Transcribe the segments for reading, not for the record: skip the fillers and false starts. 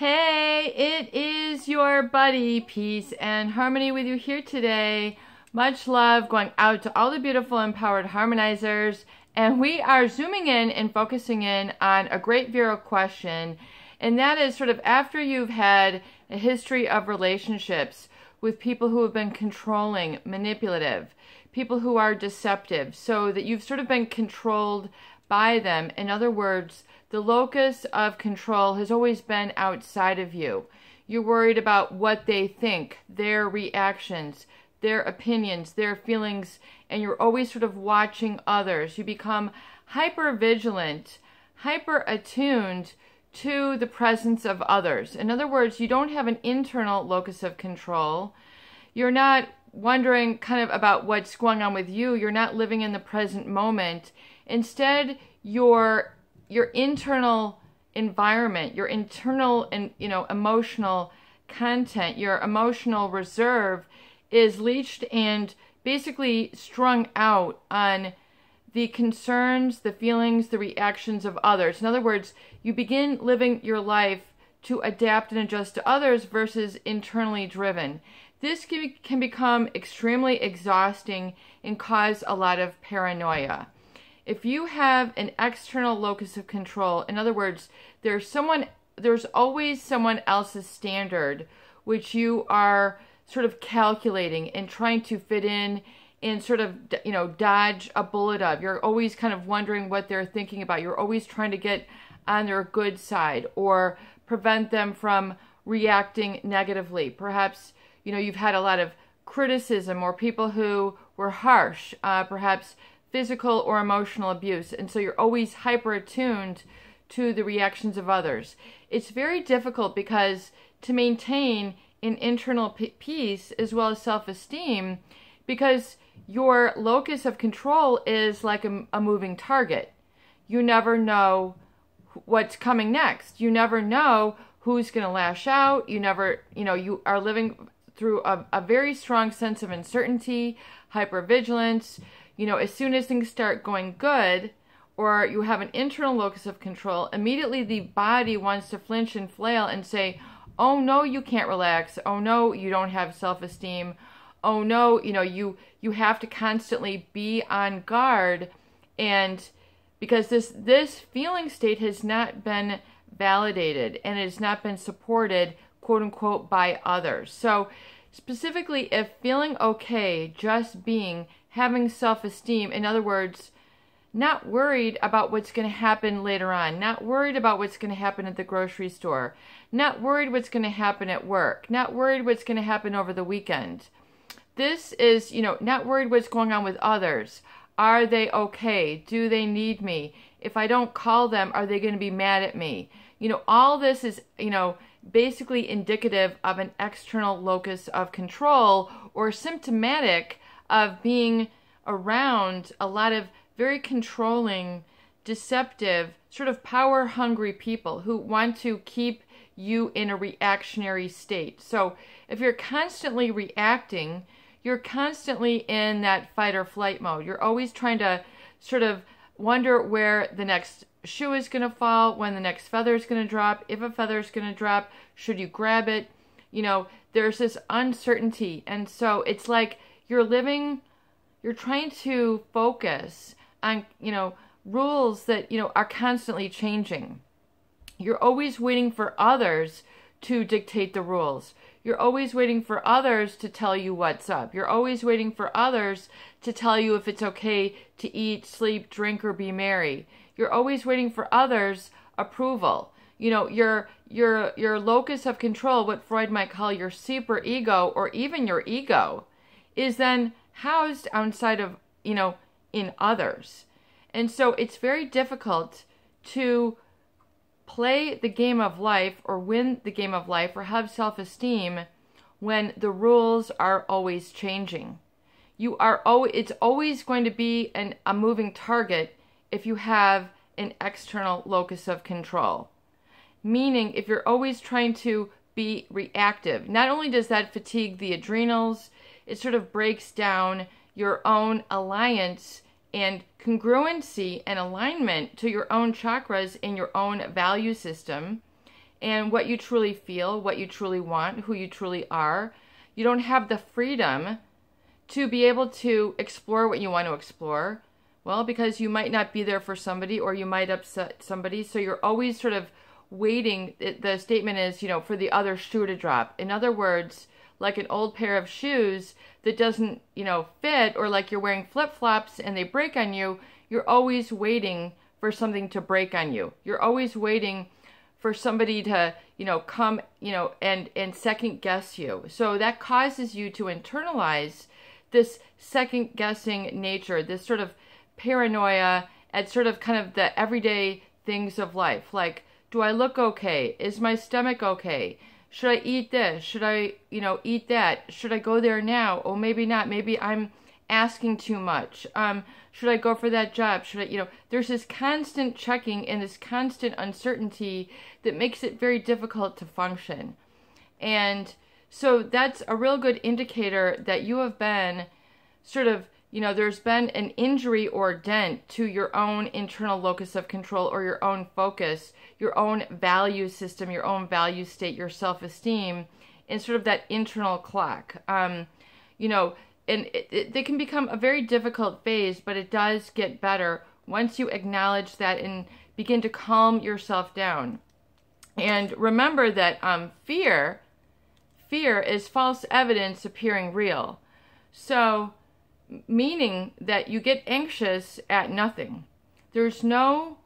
Hey, it is your buddy, Peace and Harmony with you here today. Much love going out to all the beautiful empowered harmonizers. And we are zooming in and focusing in on a great viral question. And that is sort of after you've had a history of relationships with people who have been controlling, manipulative, people who are deceptive, so that you've sort of been controlled by them. In other words, the locus of control has always been outside of you. You're worried about what they think, their reactions, their opinions, their feelings, and you're always sort of watching others. You become hyper vigilant, hyper attuned to the presence of others. In other words, you don't have an internal locus of control. You're not wondering kind of about what's going on with you. You're not living in the present moment. Instead, your internal environment, your internal and emotional content, your emotional reserve is leached and basically strung out on the concerns, the feelings, the reactions of others. In other words, you begin living your life to adapt and adjust to others versus internally driven. This can become extremely exhausting and cause a lot of paranoia. If you have an external locus of control, in other words, there's always someone else's standard which you are sort of calculating and trying to fit in and sort of, dodge a bullet of. You're always kind of wondering what they're thinking about. You're always trying to get on their good side or prevent them from reacting negatively. Perhaps, you've had a lot of criticism or people who were harsh, perhaps physical or emotional abuse, and so you're always hyper attuned to the reactions of others. It's very difficult because to maintain an internal peace as well as self-esteem, because your locus of control is like a moving target. You never know what's coming next. You never know who's going to lash out. You never, you are living through a very strong sense of uncertainty, hypervigilance. As soon as things start going good, or you have an internal locus of control, immediately the body wants to flinch and flail and say, oh no, you can't relax. Oh no, you don't have self-esteem. Oh no, you have to constantly be on guard. And because this feeling state has not been validated and it has not been supported, quote unquote, by others. So specifically, if feeling okay, just being, having self-esteem, in other words, not worried about what's going to happen later on, not worried about what's going to happen at the grocery store, not worried what's going to happen at work, not worried what's going to happen over the weekend. This is, not worried what's going on with others. Are they okay? Do they need me? If I don't call them, are they going to be mad at me? All this is, basically indicative of an external locus of control or symptomatic of being around a lot of very controlling, deceptive, sort of power-hungry people who want to keep you in a reactionary state. So if you're constantly reacting, you're constantly in that fight or flight mode. You're always trying to sort of wonder where the next shoe is going to fall, when the next feather is going to drop, if a feather is going to drop, should you grab it? There's this uncertainty. And so it's like you're trying to focus on, rules that, are constantly changing. You're always waiting for others to dictate the rules. You're always waiting for others to tell you what's up. You're always waiting for others to tell you if it's okay to eat, sleep, drink, or be merry. You're always waiting for others' approval. Your locus of control, what Freud might call your super ego or even your ego, is then housed outside of, in others. And so it's very difficult to play the game of life or win the game of life or have self-esteem when the rules are always changing. It's always going to be a moving target if you have an external locus of control. Meaning, if you're always trying to be reactive, not only does that fatigue the adrenals, it sort of breaks down your own alliance and congruency and alignment to your own chakras and your own value system. and what you truly feel, what you truly want, who you truly are. You don't have the freedom to be able to explore what you want to explore. Well, because you might not be there for somebody, or you might upset somebody. So you're always sort of waiting. The statement is, for the other shoe to drop. In other words, like an old pair of shoes that doesn't, fit, or like you're wearing flip-flops and they break on you, you're always waiting for something to break on you. You're always waiting for somebody to, come, and second guess you. So that causes you to internalize this second guessing nature, this sort of paranoia at sort of kind of the everyday things of life. Like, do I look okay? Is my stomach okay? Should I eat this? Should I, eat that? Should I go there now? Oh, maybe not. Maybe I'm asking too much. Should I go for that job? Should I, there's this constant checking and this constant uncertainty that makes it very difficult to function. And so that's a real good indicator that you have been sort of, there's been an injury or dent to your own internal locus of control, or your own focus, your own value system, your own value state, your self-esteem, and sort of that internal clock. And it can become a very difficult phase, but it does get better once you acknowledge that and begin to calm yourself down. And remember that fear is false evidence appearing real. So, meaning that you get anxious at nothing. There's nothing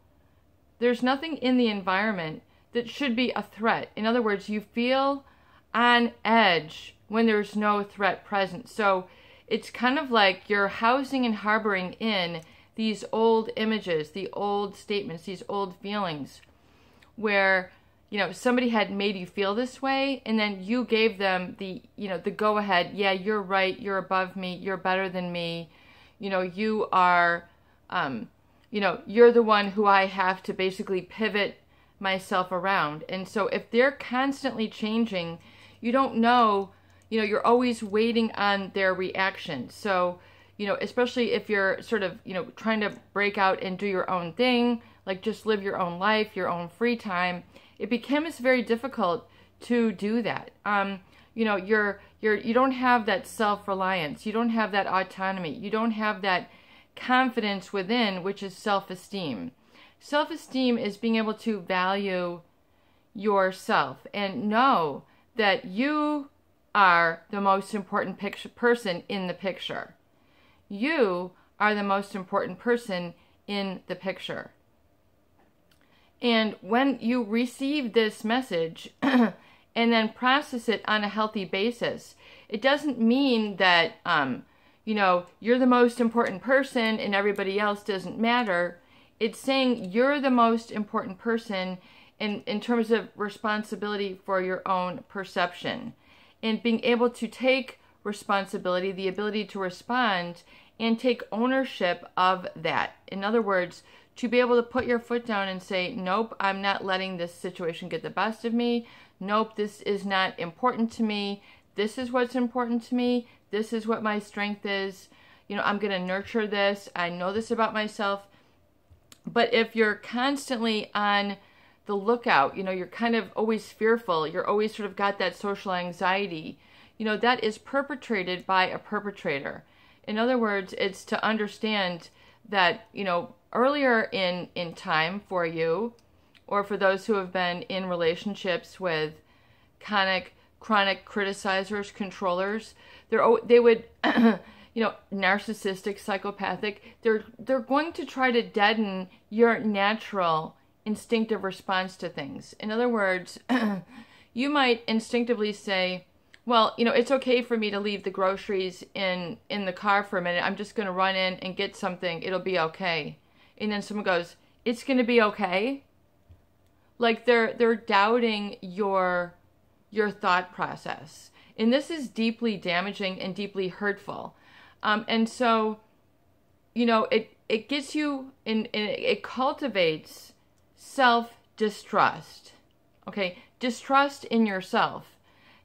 in the environment that should be a threat. In other words, you feel on edge when there's no threat present. So it's kind of like you're housing and harboring in these old images, the old statements, these old feelings where, somebody had made you feel this way, and then you gave them the go ahead. Yeah, you're right. You're above me. You're better than me. You are, you're the one who I have to basically pivot myself around. And so if they're constantly changing, you don't know, you're always waiting on their reaction. So, especially if you're sort of, trying to break out and do your own thing, like just live your own life, your own free time, it becomes very difficult to do that. You don't have that self-reliance. You don't have that autonomy. You don't have that confidence within, which is self-esteem. Self-esteem is being able to value yourself and know that you are the most important person in the picture. You are the most important person in the picture. And when you receive this message and then process it on a healthy basis, it doesn't mean that, you're the most important person and everybody else doesn't matter. It's saying you're the most important person in terms of responsibility for your own perception, and being able to take responsibility, the ability to respond and take ownership of that. In other words, to be able to put your foot down and say, nope, I'm not letting this situation get the best of me. Nope, this is not important to me. This is what's important to me. This is what my strength is. I'm going to nurture this. I know this about myself. But if you're constantly on the lookout, you're kind of always fearful. You're always sort of got that social anxiety. That is perpetrated by a perpetrator. In other words, it's to understand that, earlier in time for you, or for those who have been in relationships with chronic criticizers, controllers, they would, narcissistic, psychopathic, they're going to try to deaden your natural instinctive response to things. In other words, you might instinctively say, well, it's okay for me to leave the groceries in the car for a minute. I'm just going to run in and get something. It'll be okay. And then someone goes, it's going to be okay? Like they're doubting your thought process. And this is deeply damaging and deeply hurtful. And so, it gets you in, it cultivates self-distrust. Okay? Distrust in yourself.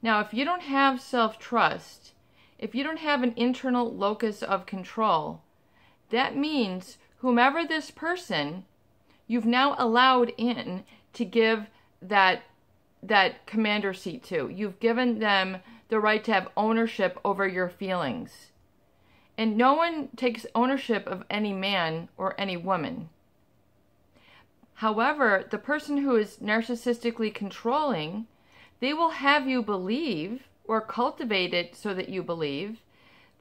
Now, if you don't have self-trust, if you don't have an internal locus of control, that means whomever this person you've now allowed in to give that that commander seat to. You've given them the right to have ownership over your feelings. And no one takes ownership of any man or any woman. However, the person who is narcissistically controlling, they will have you believe, or cultivate it so that you believe,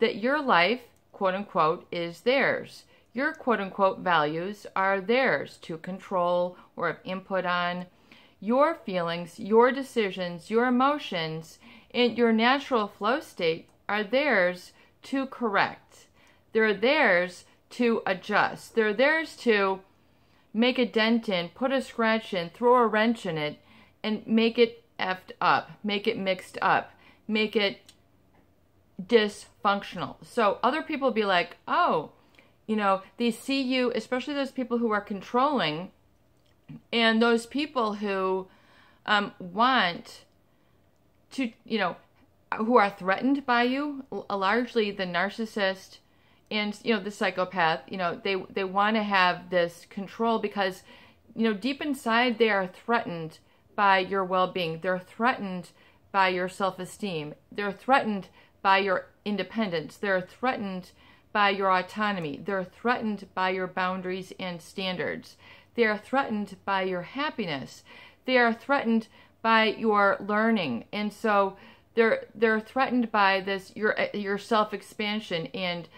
that your life, quote unquote, is theirs. Your quote unquote values are theirs to control or have input on. Your feelings, your decisions, your emotions, and your natural flow state are theirs to correct. They're theirs to adjust. They're theirs to make a dent in, put a scratch in, throw a wrench in it, and make it effed up, make it mixed up, make it dysfunctional. So other people be like, oh, you know, they see you, especially those people who are controlling, and those people who want to, you know, who are threatened by you, largely the narcissist and, you know, the psychopath, you know, they want to have this control because, you know, deep inside they are threatened by your well-being. They're threatened by your self-esteem. They're threatened by your independence. They're threatened by your autonomy. They're threatened by your boundaries and standards. They are threatened by your happiness. They are threatened by your learning. And so they're threatened by this, your self-expansion and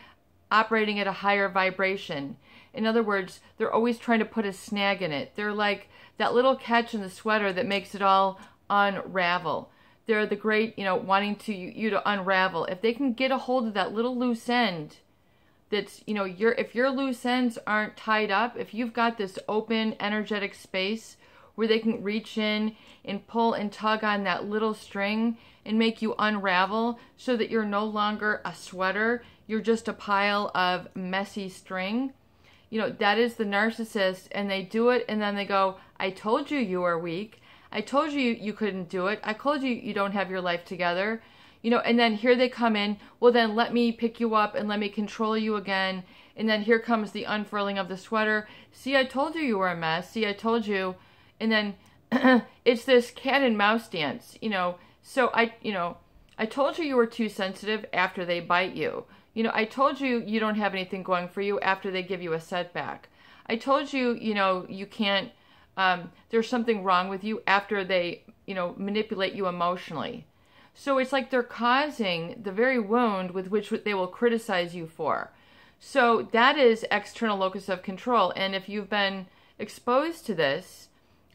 operating at a higher vibration. In other words, they're always trying to put a snag in it. They're like that little catch in the sweater that makes it all unravel. They're the great, you know, wanting you to unravel. If they can get a hold of that little loose end, that's, you know, if your loose ends aren't tied up, if you've got this open, energetic space where they can reach in and pull and tug on that little string and make you unravel so that you're no longer a sweater, you're just a pile of messy string, you know, that is the narcissist. And they do it and then they go, I told you you were weak. I told you you couldn't do it. I told you you don't have your life together. You know, and then here they come in, well then let me pick you up and let me control you again. And then here comes the unfurling of the sweater. See, I told you were a mess. See, I told you. And then it's this cat and mouse dance, you know. So I told you were too sensitive after they bite you. You know, I told you you don't have anything going for you after they give you a setback. I told you, you know, you can't, there's something wrong with you after they, you know, manipulate you emotionally. So it's like they're causing the very wound with which they will criticize you for. So that is external locus of control. And if you've been exposed to this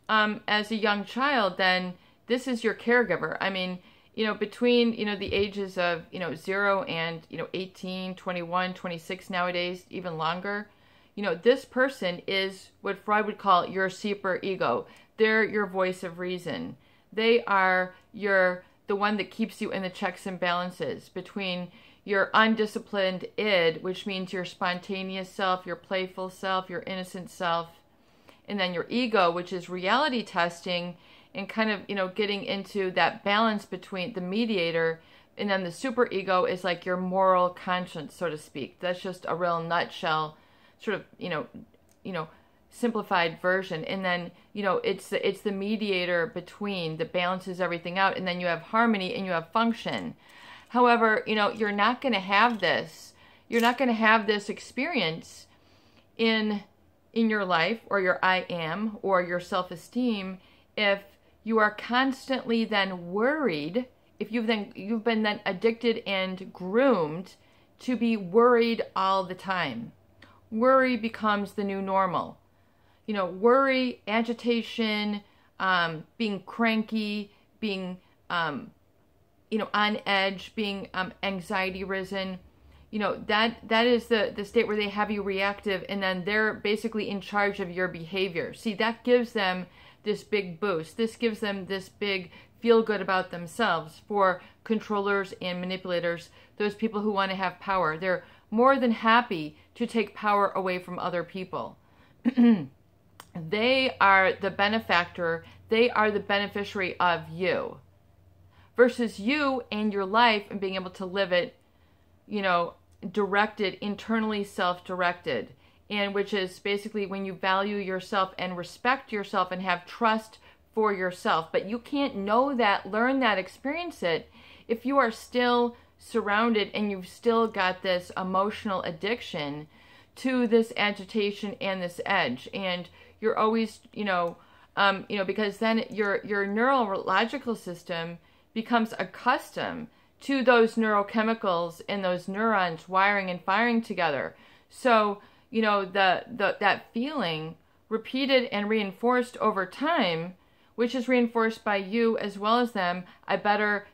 as a young child, then this is your caregiver. I mean, you know, between, you know, the ages of, you know, 0 and, you know, 18, 21, 26 nowadays, even longer, you know, this person is what Freud would call your super ego. They're your voice of reason. They are the one that keeps you in the checks and balances between your undisciplined id, which means your spontaneous self, your playful self, your innocent self, and then your ego, which is reality testing and kind of, you know, getting into that balance between the mediator, and then the super ego is like your moral conscience, so to speak. That's just a real nutshell, sort of, you know, simplified version. And then, you know, it's the mediator between that balances everything out, and then you have harmony and you have function. However, you know, you're not going to have this. You're not going to have this experience in your life, or your I am, or your self-esteem, if you are constantly then worried, if you've been then addicted and groomed to be worried all the time. Worry becomes the new normal. You know, worry, agitation, being cranky, being, you know, on edge, being anxiety ridden. You know, that is the state where they have you reactive, and then they're basically in charge of your behavior. See, that gives them this big boost. This gives them this big feel good about themselves. For controllers and manipulators, those people who want to have power, they're more than happy to take power away from other people. They are the benefactor. They are the beneficiary of you, versus you and your life and being able to live it, you know, directed, internally self-directed, and which is basically when you value yourself and respect yourself and have trust for yourself. But you can't know that, learn that, experience it if you are still surrounded and you've still got this emotional addiction to this agitation and this edge. And you're always, because then your neurological system becomes accustomed to those neurochemicals and those neurons wiring and firing together. So, that feeling repeated and reinforced over time, which is reinforced by you as well as them. I better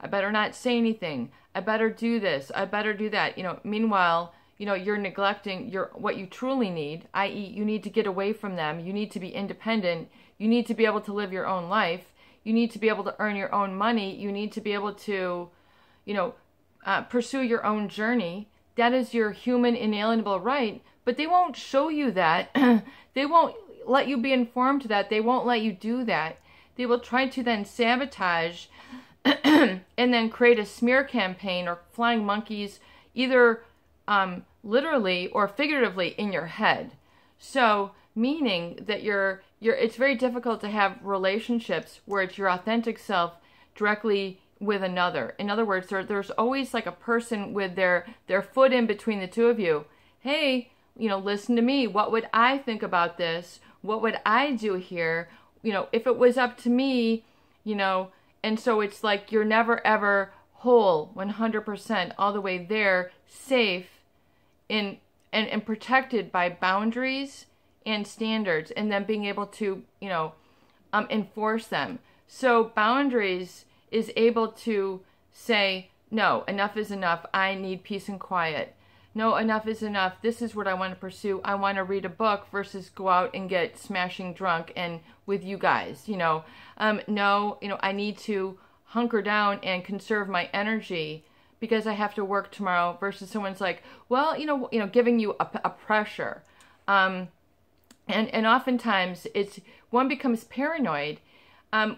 not say anything. I better do this. I better do that. Meanwhile, you're neglecting what you truly need, i.e. you need to get away from them. You need to be independent. You need to be able to live your own life. You need to be able to earn your own money. You need to be able to, pursue your own journey. That is your human inalienable right. But they won't show you that. They won't let you be informed that. They won't let you do that. They will try to then sabotage and then create a smear campaign or flying monkeys, either literally or figuratively in your head. So meaning that it's very difficult to have relationships where it's your authentic self directly with another. In other words, there's always like a person with their foot in between the two of you. Hey, listen to me. What would I think about this? What would I do here? If it was up to me, and so it's like you're never ever whole, 100%, all the way there, safe, and protected by boundaries and standards, and then being able to, enforce them. So boundaries is able to say, no, enough is enough. I need peace and quiet. No, enough is enough. This is what I want to pursue. I want to read a book versus go out and get smashing drunk and with you guys, No, I need to hunker down and conserve my energy because I have to work tomorrow versus someone's like, well, giving you a pressure. And oftentimes one becomes paranoid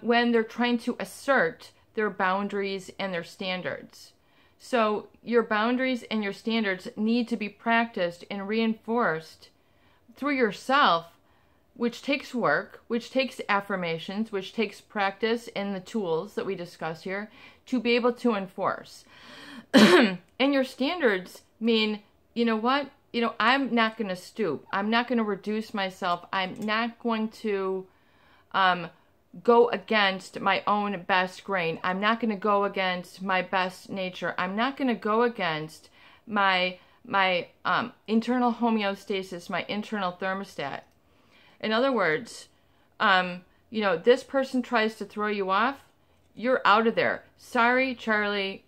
when they're trying to assert their boundaries and their standards. So your boundaries and your standards need to be practiced and reinforced through yourself, which takes work, which takes affirmations, which takes practice and the tools that we discuss here to be able to enforce. And your standards mean, what? I'm not going to stoop. I'm not going to reduce myself. I'm not going to go against my own best grain. I'm not going to go against my best nature. I'm not going to go against my internal homeostasis, my internal thermostat. In other words, this person tries to throw you off, you're out of there. Sorry, Charlie,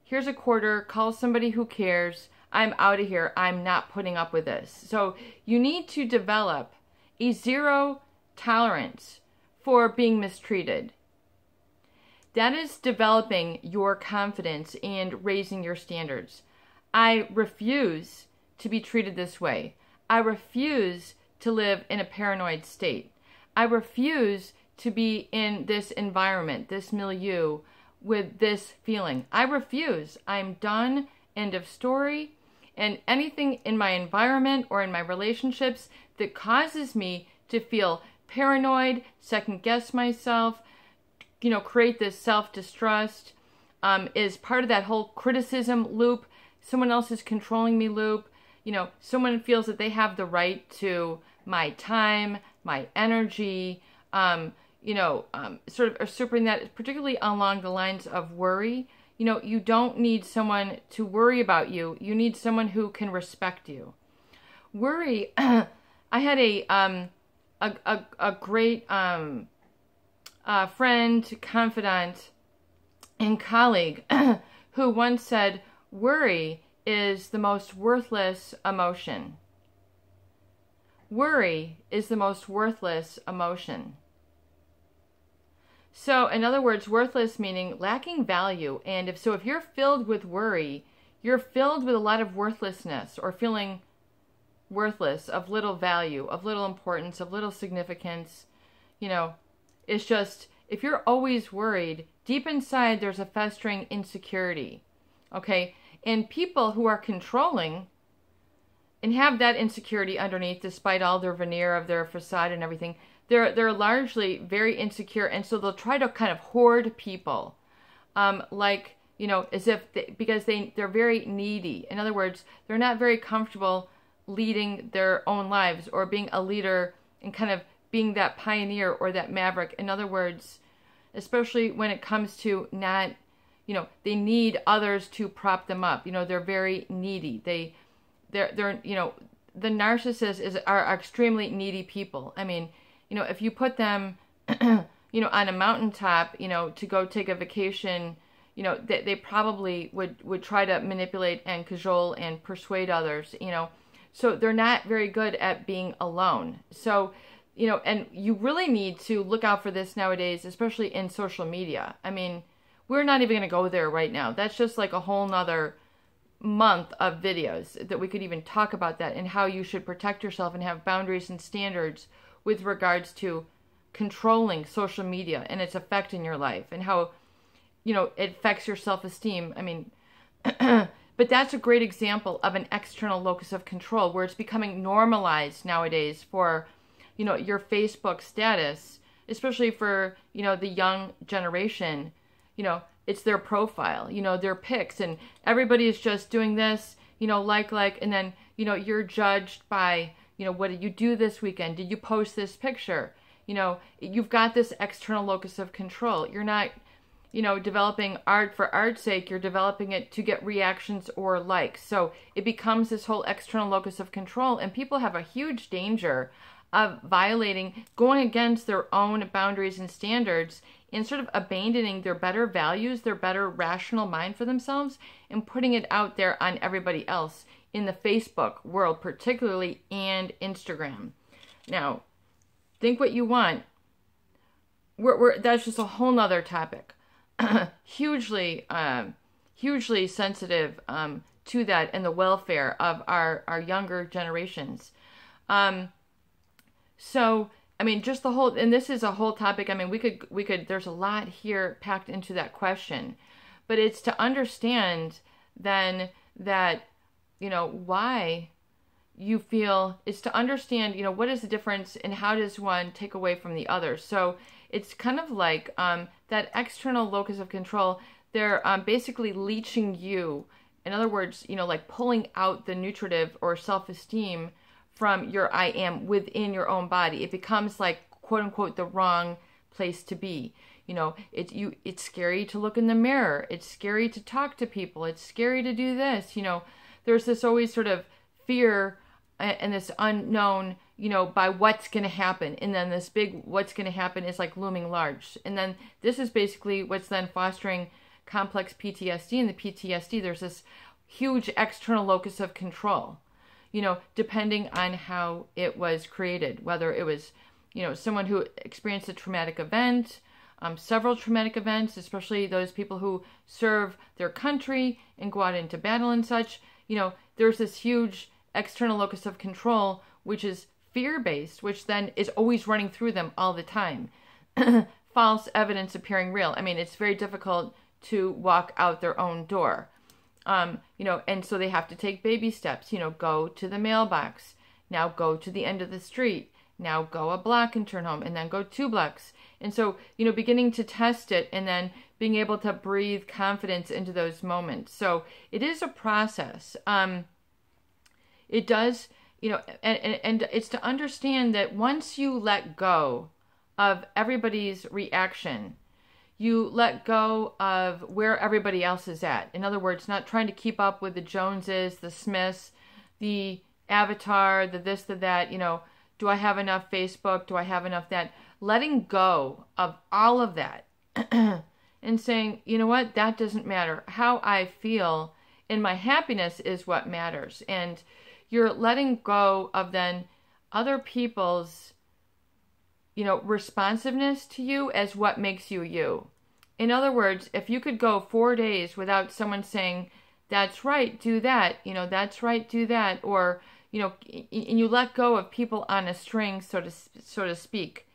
here's a quarter, call somebody who cares. I'm out of here. I'm not putting up with this. So you need to develop a zero tolerance for being mistreated. That is developing your confidence and raising your standards. I refuse to be treated this way. I refuse to live in a paranoid state. I refuse to be in this environment, this milieu, with this feeling. I refuse. I'm done. End of story. And anything in my environment or in my relationships that causes me to feel paranoid, second guess myself, create this self-distrust, is part of that whole criticism loop. Someone else is controlling me loop. Someone feels that they have the right to my time, my energy, sort of usurping that, particularly along the lines of worry. You don't need someone to worry about you. You need someone who can respect you. Worry, I had a great friend, confidant, and colleague who once said, worry is the most worthless emotion. Worry is the most worthless emotion. So, in other words, worthless meaning lacking value. And if you're filled with worry, you're filled with a lot of worthlessness or feeling worthless, of little value, of little importance, of little significance. It's just, if you're always worried, deep inside there's a festering insecurity. Okay? And people who are controlling and have that insecurity underneath, despite all their veneer of their facade and everything, they're largely very insecure, and so they'll try to kind of hoard people, like, you know, as if because they're very needy. In other words, they're not very comfortable leading their own lives or being a leader and kind of being that pioneer or that maverick. In other words, especially when it comes to not, you know, they need others to prop them up. You know, they're very needy. They're you know, the narcissists are extremely needy people. I mean, you know, if you put them, you know, on a mountaintop, you know, to go take a vacation, you know, they probably would try to manipulate and cajole and persuade others, you know. So they're not very good at being alone. So, you know, and you really need to look out for this nowadays, especially in social media. I mean, we're not even going to go there right now. That's just like a whole nother month of videos that we could even talk about that and how you should protect yourself and have boundaries and standards with regards to controlling social media and its effect in your life and how, you know, it affects your self-esteem. I mean, but that's a great example of an external locus of control where it's becoming normalized nowadays for, you know, your Facebook status, especially for, you know, the young generation. You know, it's their profile, you know, their pics, and everybody is just doing this, you know, like, and then, you know, you're judged by, you know, what did you do this weekend? Did you post this picture? You know, you've got this external locus of control. You're not, you know, developing art for art's sake. You're developing it to get reactions or likes. So it becomes this whole external locus of control, and people have a huge danger of violating, going against their own boundaries and standards, and sort of abandoning their better values, their better rational mind for themselves, and putting it out there on everybody else in the Facebook world, particularly, and Instagram. Now, think what you want. That's just a whole nother topic. hugely sensitive to that and the welfare of our younger generations. So, I mean, just the whole, and this is a whole topic. I mean, we could, there's a lot here packed into that question, but it's to understand then that, you know, why you feel, it's to understand, you know, what is the difference and how does one take away from the other. So it's kind of like that external locus of control. They're basically leeching you. In other words, you know, like pulling out the nutritive or self-esteem from your I am within your own body. It becomes like, quote unquote, the wrong place to be. You know, it's scary to look in the mirror. It's scary to talk to people. It's scary to do this. You know, there's this always sort of fear and this unknown, you know, by what's going to happen. And then this big what's going to happen is like looming large. And then this is basically what's then fostering complex PTSD. And the PTSD, there's this huge external locus of control, you know, depending on how it was created, whether it was, you know, someone who experienced a traumatic event, several traumatic events, especially those people who serve their country and go out into battle and such. You know, there's this huge external locus of control, which is fear-based, which then is always running through them all the time. False evidence appearing real. I mean, it's very difficult to walk out their own door. You know, and so they have to take baby steps, you know, go to the mailbox, now go to the end of the street, now go a block and turn home, and then go 2 blocks. And so, you know, beginning to test it and then being able to breathe confidence into those moments. So it is a process. It does, you know, and it's to understand that once you let go of everybody's reaction, you let go of where everybody else is at. In other words, not trying to keep up with the Joneses, the Smiths, the Avatar, the this, the that, you know, do I have enough Facebook? Do I have enough that? Letting go of all of that and saying, you know what, that doesn't matter. How I feel and my happiness is what matters. And you're letting go of then other people's, you know, responsiveness to you as what makes you you. In other words, if you could go 4 days without someone saying, that's right, do that, you know, that's right, do that, or, you know, and you let go of people on a string, so to speak,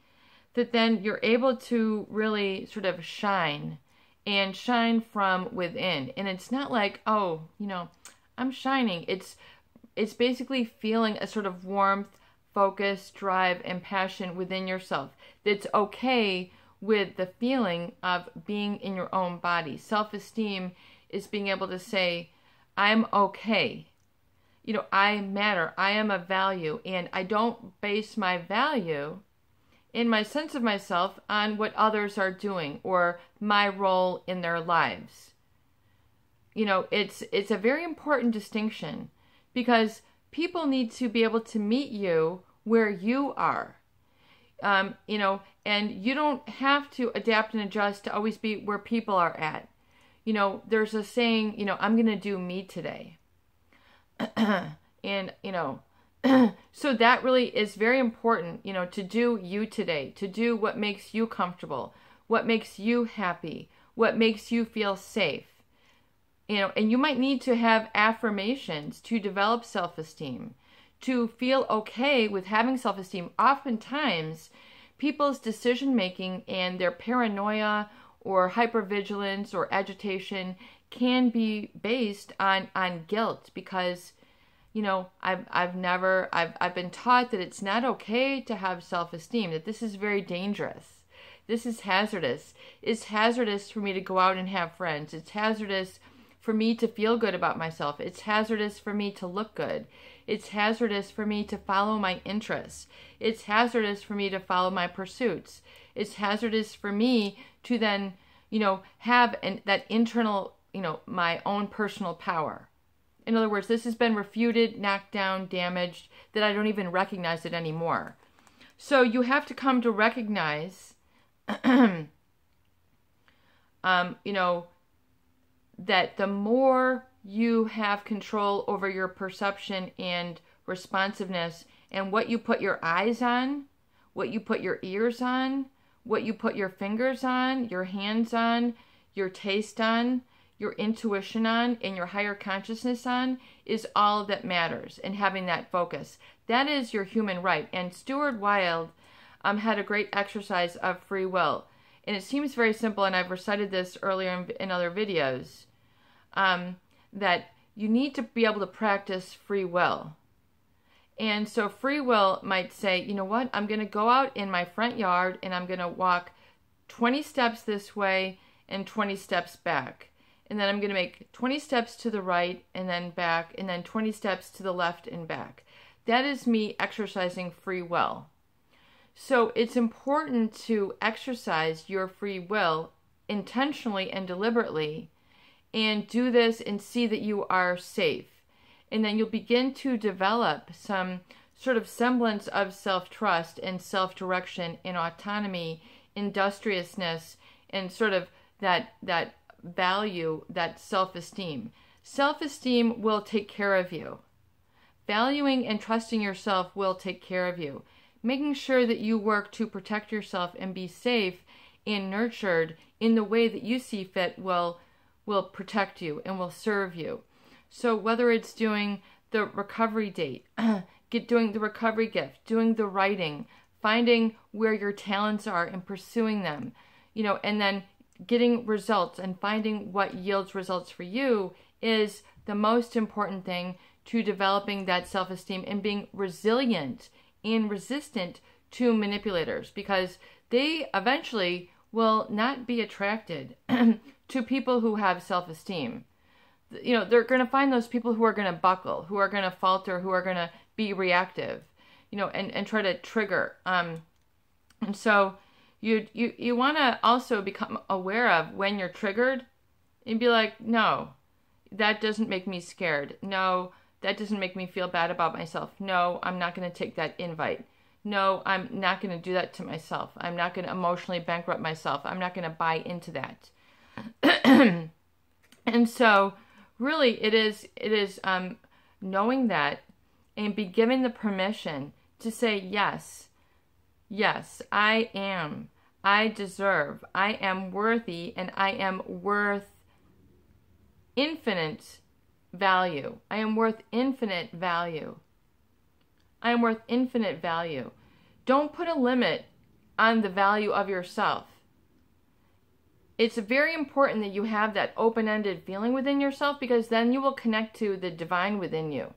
that then you're able to really sort of shine and shine from within. And it's not like, oh, you know, I'm shining. It's basically feeling a sort of warmth, focus, drive, and passion within yourself. That's okay with the feeling of being in your own body. Self-esteem is being able to say, I'm okay. You know, I matter. I am of value. And I don't base my value in my sense of myself on what others are doing or my role in their lives. You know, it's a very important distinction, because people need to be able to meet you where you are. You know, and you don't have to adapt and adjust to always be where people are at. You know, there's a saying, you know, I'm going to do me today. And, you know, so that really is very important, you know, to do you today, to do what makes you comfortable, what makes you happy, what makes you feel safe. You know, and you might need to have affirmations to develop self-esteem, to feel okay with having self-esteem. Oftentimes, people's decision-making and their paranoia or hypervigilance or agitation can be based on guilt, because, you know, I've been taught that it's not okay to have self-esteem, that this is very dangerous. This is hazardous. It's hazardous for me to go out and have friends. It's hazardous for me to feel good about myself. It's hazardous for me to look good. It's hazardous for me to follow my interests. It's hazardous for me to follow my pursuits. It's hazardous for me to then, you know, have that internal, you know, my own personal power. In other words, this has been refuted, knocked down, damaged, that I don't even recognize it anymore. So you have to come to recognize, you know, that the more you have control over your perception and responsiveness and what you put your eyes on, what you put your ears on, what you put your fingers on, your hands on, your taste on, your intuition on, and your higher consciousness on, is all that matters. And having that focus, that is your human right. And Stuart Wilde had a great exercise of free will. And it seems very simple, and I've recited this earlier in other videos, that you need to be able to practice free will. And so free will might say, you know what, I'm going to go out in my front yard and I'm going to walk 20 steps this way and 20 steps back. And then I'm going to make 20 steps to the right and then back, and then 20 steps to the left and back. That is me exercising free will. So it's important to exercise your free will intentionally and deliberately, and do this and see that you are safe. And then you'll begin to develop some sort of semblance of self-trust and self-direction and autonomy, industriousness, and sort of that value, that self-esteem. Self-esteem will take care of you. Valuing and trusting yourself will take care of you. Making sure that you work to protect yourself and be safe and nurtured in the way that you see fit will protect you and will serve you. So whether it's doing the recovery date, doing the recovery gift, doing the writing, finding where your talents are and pursuing them, you know, and then getting results and finding what yields results for you is the most important thing to developing that self-esteem and being resilient and resistant to manipulators, because they eventually will not be attracted to people who have self-esteem. You know, they're going to find those people who are going to buckle, who are going to falter, who are going to be reactive, you know, and try to trigger. And so you want to also become aware of when you're triggered and be like, no, that doesn't make me scared. No, that doesn't make me feel bad about myself. No, I'm not going to take that invite. No, I'm not going to do that to myself. I'm not going to emotionally bankrupt myself. I'm not going to buy into that. And so really it is knowing that and be given the permission to say, yes, I am, I deserve, I am worthy, and I am worth infinite value. I am worth infinite value. I am worth infinite value. Don't put a limit on the value of yourself. It's very important that you have that open-ended feeling within yourself, because then you will connect to the divine within you.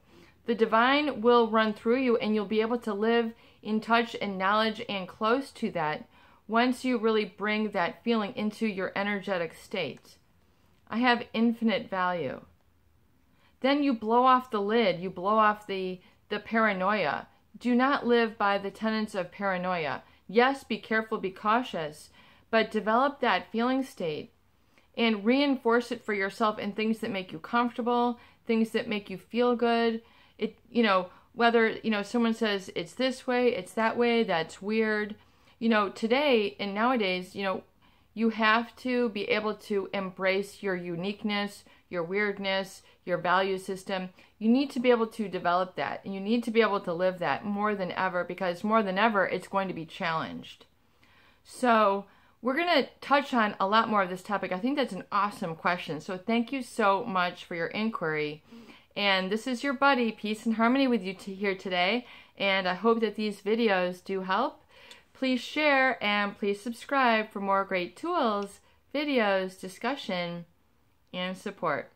The divine will run through you, and you'll be able to live in touch and knowledge and close to that once you really bring that feeling into your energetic state. I have infinite value. Then you blow off the lid. You blow off the paranoia. Do not live by the tenets of paranoia. Yes, be careful, be cautious, but develop that feeling state and reinforce it for yourself in things that make you comfortable, things that make you feel good. It, whether, someone says it's this way, it's that way, that's weird. Today and nowadays, you have to be able to embrace your uniqueness, your weirdness, your value system. You need to be able to develop that, and you need to be able to live that more than ever, because more than ever, it's going to be challenged. So we're going to touch on a lot more of this topic. I think that's an awesome question. So thank you so much for your inquiry. And this is your buddy, Peace and Harmony, with you here today. And I hope that these videos do help. Please share and please subscribe for more great tools, videos, discussion, and support.